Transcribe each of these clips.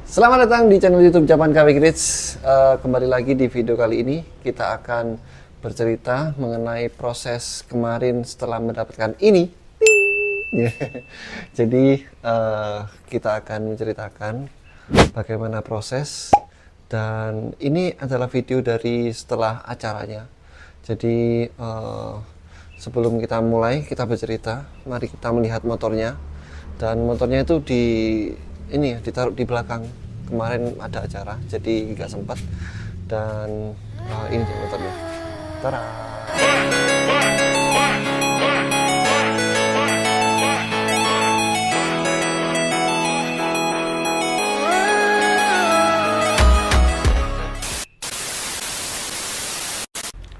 Selamat datang di channel YouTube Japan KW Grits. Kembali lagi di video kali ini kita akan bercerita mengenai proses kemarin setelah mendapatkan ini. Jadi kita akan menceritakan bagaimana proses, dan ini adalah video dari setelah acaranya. Jadi sebelum kita mulai kita bercerita, mari kita melihat motornya. Dan motornya itu ditaruh di belakang. Kemarin ada acara jadi nggak sempat, dan ini dia motornya. Tara.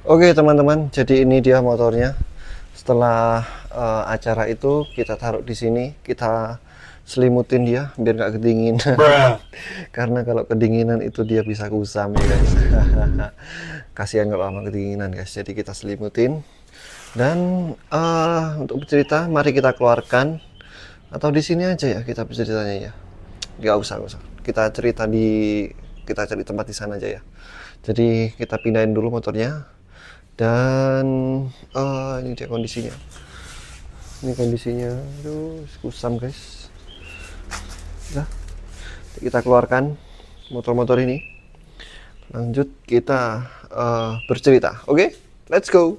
Oke teman-teman, jadi ini dia motornya. Setelah acara itu kita taruh di sini, kita selimutin dia biar nggak kedinginan. Karena kalau kedinginan itu dia bisa kusam ya guys. Kasihan kalau lama kedinginan guys. Jadi kita selimutin. Dan untuk bercerita, mari kita keluarkan, atau di sini aja ya kita berceritanya ya. Nggak usah. Kita cari tempat di sana aja ya. Jadi kita pindahin dulu motornya. Dan ini dia kondisinya. Ini kondisinya, aduh, kusam guys. Nah, kita keluarkan motor-motor ini. Lanjut kita bercerita. Oke, let's go.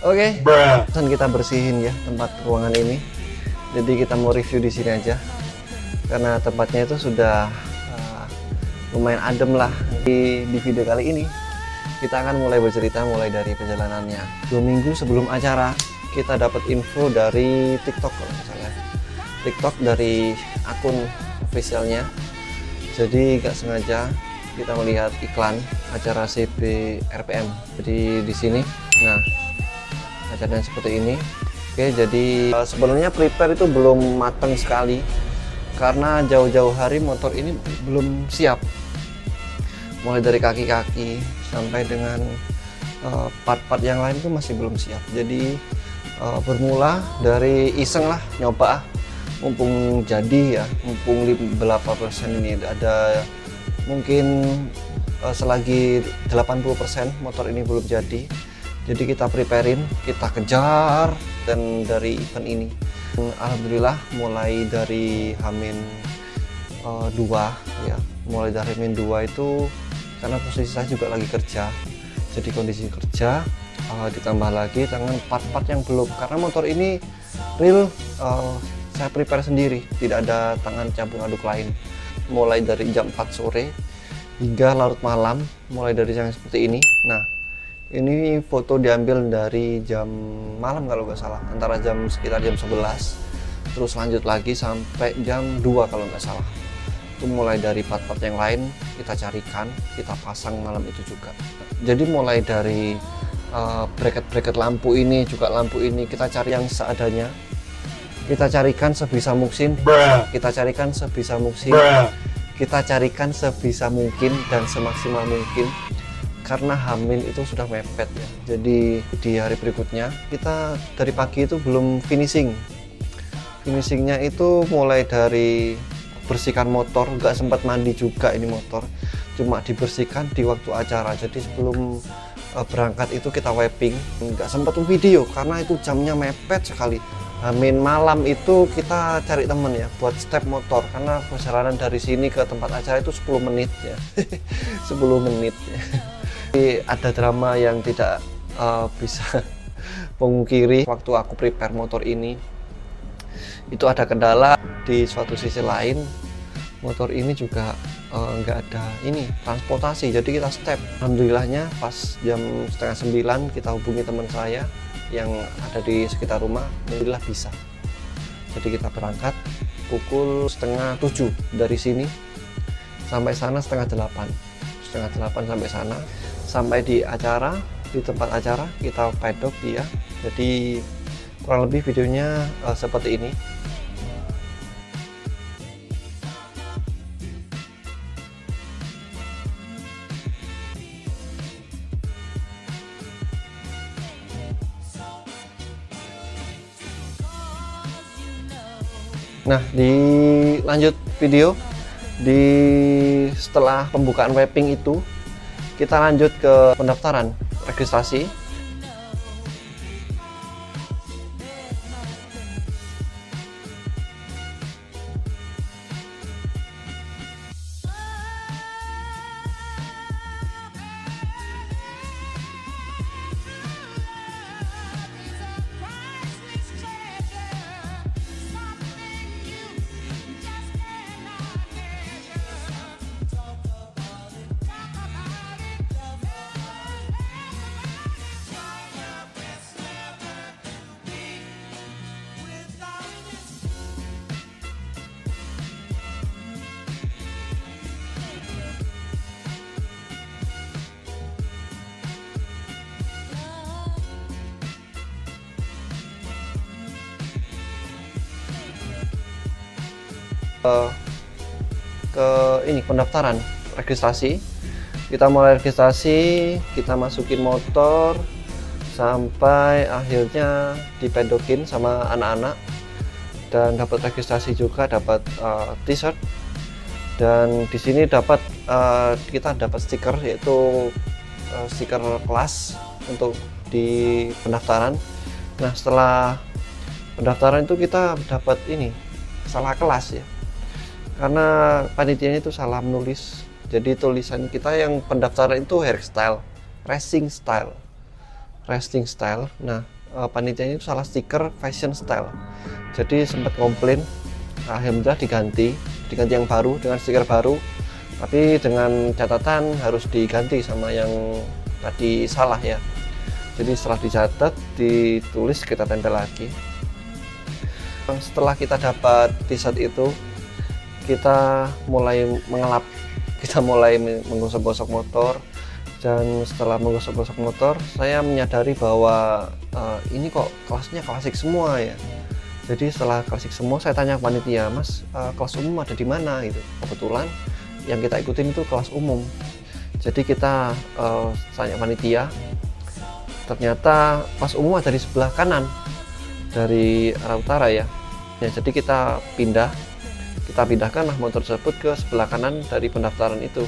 Oke, dan kita bersihin ya tempat ruangan ini. Jadi kita mau review di sini aja, karena tempatnya itu sudah lumayan adem lah. Di video kali ini kita akan mulai bercerita mulai dari perjalanannya. 2 minggu sebelum acara kita dapat info dari TikTok kalau nggak salah. TikTok dari akun officialnya. Jadi nggak sengaja kita melihat iklan acara CB RPM. Jadi di sini, nah, acaranya seperti ini. Oke, jadi sebenarnya prepare itu belum matang sekali karena jauh-jauh hari motor ini belum siap, mulai dari kaki-kaki sampai dengan part-part yang lain itu masih belum siap. Jadi bermula dari iseng lah, nyoba mumpung jadi ya, mumpung berapa persen ini ada, mungkin selagi 80% motor ini belum jadi. Jadi kita preparein, kita kejar, dan dari event ini alhamdulillah mulai dari Hamin 2 ya, mulai dari Hamin 2 itu karena posisi saya juga lagi kerja, jadi kondisi kerja ditambah lagi dengan part-part yang belum, karena motor ini real saya prepare sendiri, tidak ada tangan campur aduk lain, mulai dari jam 4 sore hingga larut malam, mulai dari yang seperti ini. Nah, ini foto diambil dari jam malam kalau nggak salah, antara sekitar jam 11, terus lanjut lagi sampai jam 2 kalau nggak salah. Itu mulai dari part-part yang lain kita carikan, kita pasang malam itu juga. Jadi mulai dari bracket-bracket lampu ini, juga lampu ini kita cari yang seadanya, kita carikan sebisa mungkin, kita carikan sebisa mungkin dan semaksimal mungkin. Karena Hamin itu sudah mepet ya, jadi di hari berikutnya kita dari pagi itu belum finishingnya itu mulai dari bersihkan motor, nggak sempat mandi juga ini motor, cuma dibersihkan di waktu acara. Jadi sebelum berangkat itu kita wiping, nggak sempat video karena itu jamnya mepet sekali. Hamin malam itu kita cari temen ya buat step motor, karena perjalanan dari sini ke tempat acara itu 10 menit ya. 10 menit ya. Ada drama yang tidak bisa pungkiri. Waktu aku prepare motor ini, itu ada kendala. Di suatu sisi lain, motor ini juga nggak ada ini transportasi, jadi kita step. Alhamdulillahnya pas jam 8:30 kita hubungi teman saya yang ada di sekitar rumah, alhamdulillah bisa. Jadi kita berangkat pukul 6:30 dari sini, sampai sana 7:30. 7:30 sampai sana, sampai di acara, di tempat acara kita pedok dia. Jadi kurang lebih videonya seperti ini. Nah, dilanjut video setelah pembukaan wrapping itu, kita lanjut ke pendaftaran registrasi. Ke ini pendaftaran registrasi. Kita mulai registrasi, kita masukin motor sampai akhirnya dipedokin sama anak-anak, dan dapat registrasi juga, dapat t-shirt, dan di sini dapat kita dapat stiker, yaitu stiker kelas untuk di pendaftaran. Nah, setelah pendaftaran itu kita dapat ini salah kelas ya, karena panitianya itu salah menulis. Jadi tulisan kita yang pendaftaran itu hairstyle, racing style. Nah, panitianya itu salah stiker fashion style. Jadi sempat komplain. Alhamdulillah diganti yang baru dengan stiker baru, tapi dengan catatan harus diganti sama yang tadi salah ya. Jadi setelah dicatat, ditulis, kita tempel lagi. Setelah kita dapat t-shirt itu, kita mulai mengelap, kita mulai menggosok-gosok motor. Dan setelah menggosok-gosok motor, saya menyadari bahwa ini kok kelasnya klasik semua ya. Jadi setelah klasik semua, saya tanya ke panitia, Mas, kelas umum ada di mana gitu. Kebetulan yang kita ikutin itu kelas umum. Jadi kita tanya panitia, ternyata kelas umum ada di sebelah kanan dari arah utara ya. Jadi kita pindahkanlah motor tersebut ke sebelah kanan dari pendaftaran itu.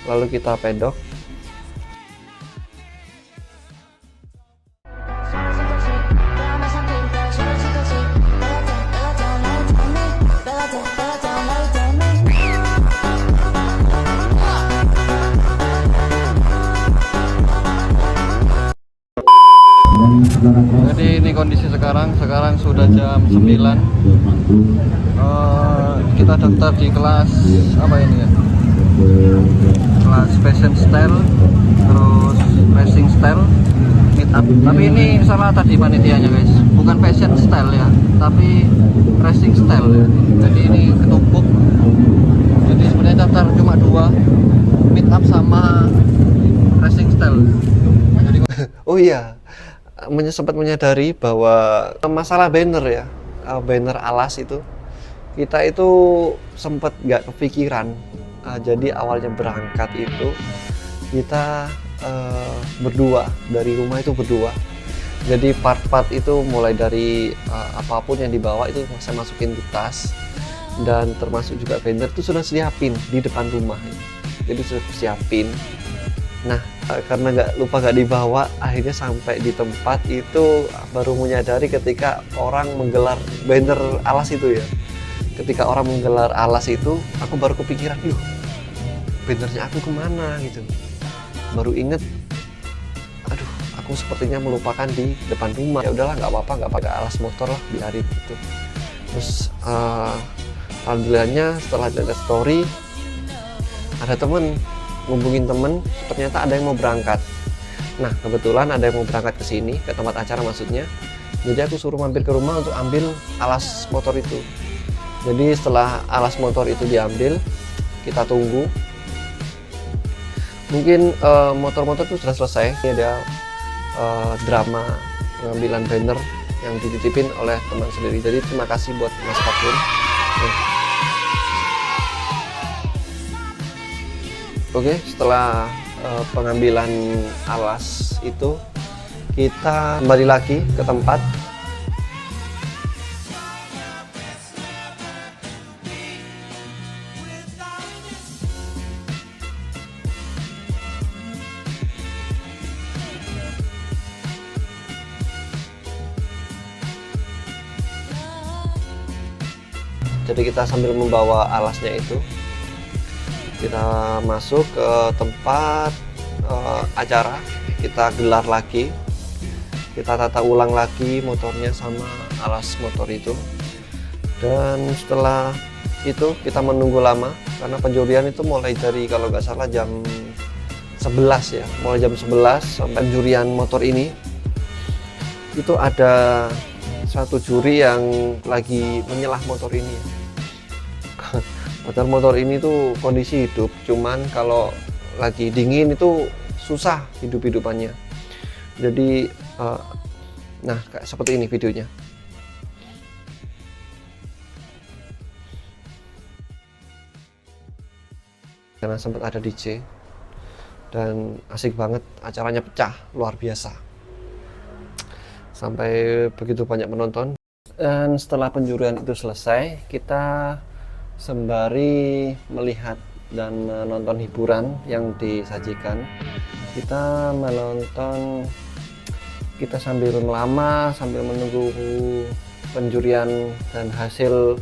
Lalu kita pedok. Jadi ini kondisi sekarang sudah jam 9. Kita daftar di kelas apa ini ya? Kelas fashion style, terus racing style, meet up. Tapi ini salah tadi panitianya guys, bukan fashion style ya, tapi racing style ya. Jadi ini ketumpuk. Jadi sebenarnya daftar cuma 2, meet up sama racing style. Jadi, oh iya, sempat menyadari bahwa masalah banner ya, banner alas itu, kita itu sempat nggak kepikiran. Jadi awalnya berangkat itu kita berdua, dari rumah itu berdua. Jadi part-part itu mulai dari apapun yang dibawa itu saya masukin di tas, dan termasuk juga vendor itu sudah siapin di depan rumah. Jadi sudah siapin. Nah, karena nggak dibawa, akhirnya sampai di tempat itu baru menyadari ketika orang menggelar banner alas itu ya. Ketika orang menggelar alas itu, aku baru kepikiran, loh, bannernya aku kemana gitu. Baru inget, aduh, aku sepertinya melupakan di depan rumah. Ya udahlah, nggak apa-apa, nggak pakai alas motor lah, biarin gitu. Terus alhamdulillahnya setelah ada story, ada temen ngubungin temen, ternyata ada yang mau berangkat. Nah, kebetulan ada yang mau berangkat ke sini, ke tempat acara maksudnya. Jadi aku suruh mampir ke rumah untuk ambil alas motor itu. Jadi setelah alas motor itu diambil, kita tunggu. Mungkin motor-motor itu sudah selesai. Ini ada drama pengambilan banner yang dititipin oleh teman sendiri. Jadi terima kasih buat Mas Fatur. Oke, setelah pengambilan alas itu, kita kembali lagi ke tempat. Jadi kita sambil membawa alasnya itu, kita masuk ke tempat acara, kita gelar lagi, kita tata ulang lagi motornya sama alas motor itu. Dan setelah itu kita menunggu lama, karena penjurian itu mulai dari, kalau nggak salah, jam 11 ya, mulai jam 11 sampai penjurian motor ini. Itu ada satu juri yang lagi menyelah motor ini. Padahal motor ini tuh kondisi hidup, cuman kalau lagi dingin itu susah hidup-hidupannya. Jadi nah, kayak seperti ini videonya. Karena sempat ada DJ dan asik banget, acaranya pecah, luar biasa. Sampai begitu banyak penonton. Dan setelah penjurian itu selesai, kita sembari melihat dan menonton hiburan yang disajikan. Kita menonton, kita sambil melama, sambil menunggu penjurian dan hasil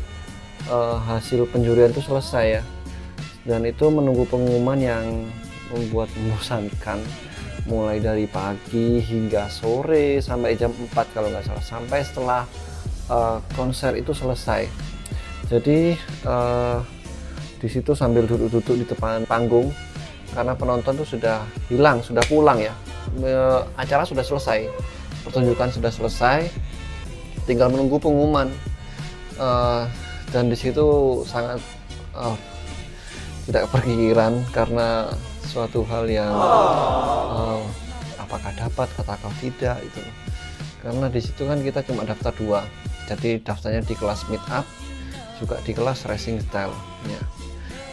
penjurian itu selesai ya. Dan itu menunggu pengumuman yang membuat membosankan, mulai dari pagi hingga sore sampai jam 4 kalau nggak salah, sampai setelah konser itu selesai. Jadi di situ sambil duduk-duduk di depan panggung, karena penonton tuh sudah hilang, sudah pulang ya. Acara sudah selesai, pertunjukan sudah selesai, tinggal menunggu pengumuman. Dan di situ sangat tidak kepikiran, karena suatu hal yang apakah dapat atau tidak itu. Karena di situ kan kita cuma daftar 2, jadi daftarnya di kelas meet up, juga di kelas racing style ya.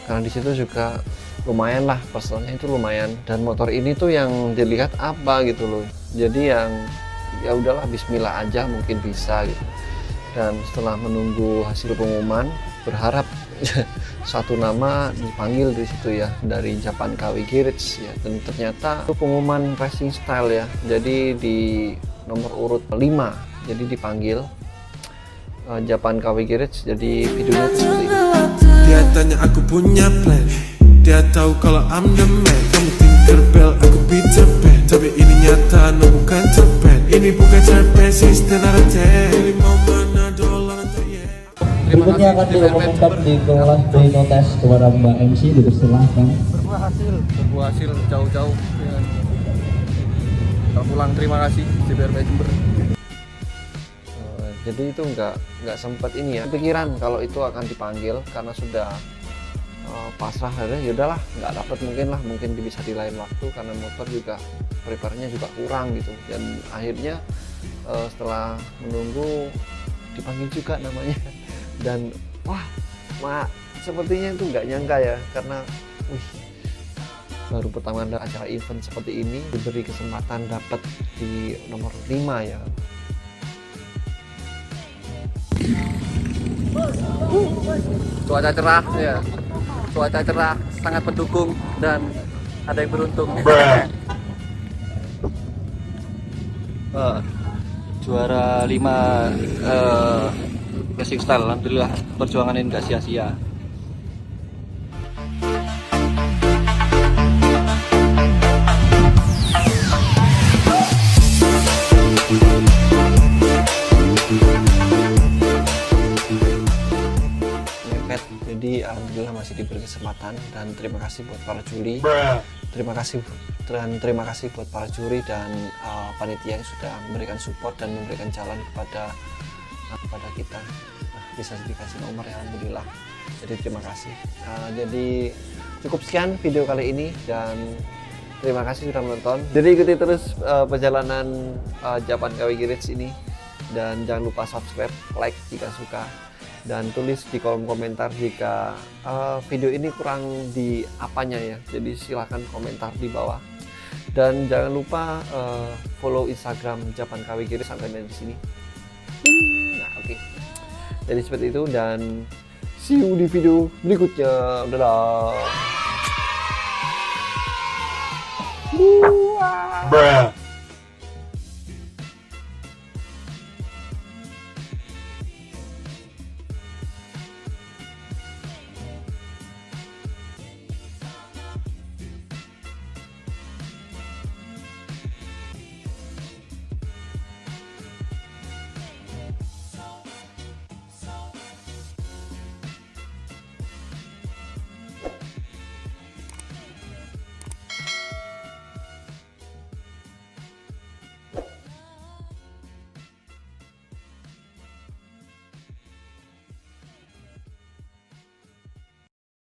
Karena di situ juga lumayan lah, personalnya itu lumayan, dan motor ini tuh yang dilihat apa gitu loh. Jadi yang ya udahlah, bismillah aja, mungkin bisa gitu. Dan setelah menunggu hasil pengumuman, berharap satu nama dipanggil di situ ya, dari Japan KW Garage ya, dan ternyata itu pengumuman racing style ya. Jadi di nomor urut 5, jadi dipanggil Japan KW Garage. Jadi videonya seperti ini. Dia tanya aku punya plan, dia tahu kalau I'm the man. Kamu tinggal bel, aku beat the band. Tapi ini nyata, no bukan cerpen. Ini bukan cerpen, sistem arate. Pilih mau mana dolar atau ya. Berikutnya akan diumumkan di kelas B notes kepada Mbak MC, dipersilahkan. Berbuah hasil jauh-jauh dengan terpulang. Terima kasih CBRP Jember. Jadi itu nggak sempat ini ya, pikiran kalau itu akan dipanggil, karena sudah pasrah aja. Ya udahlah, nggak dapat mungkin bisa di lain waktu, karena motor juga prepare-nya juga kurang gitu. Dan akhirnya setelah menunggu dipanggil juga namanya, dan wah, sepertinya itu nggak nyangka ya, karena baru pertama ada acara event seperti ini, diberi kesempatan dapat di nomor 5 ya. Cuaca cerah ya, cuaca cerah sangat mendukung dan ada yang beruntung. Juara 5 basic style, alhamdulillah perjuangan ini gak sia-sia. Mepet, jadi alhamdulillah masih diberi kesempatan dan terima kasih buat para juri. Terima kasih buat para juri dan panitia yang sudah memberikan support dan memberikan jalan kepada kita. Bisa dikasih nomor ya, alhamdulillah. Jadi terima kasih. Jadi cukup sekian video kali ini dan terima kasih sudah menonton. Jadi ikuti terus perjalanan Japan KW Garage ini dan jangan lupa subscribe, like jika suka, dan tulis di kolom komentar jika video ini kurang di apanya ya. Jadi silahkan komentar di bawah dan jangan lupa follow Instagram Japan KW Garage sampai di sini. Nah, oke. Jadi seperti itu dan see you di video berikutnya. Dadah.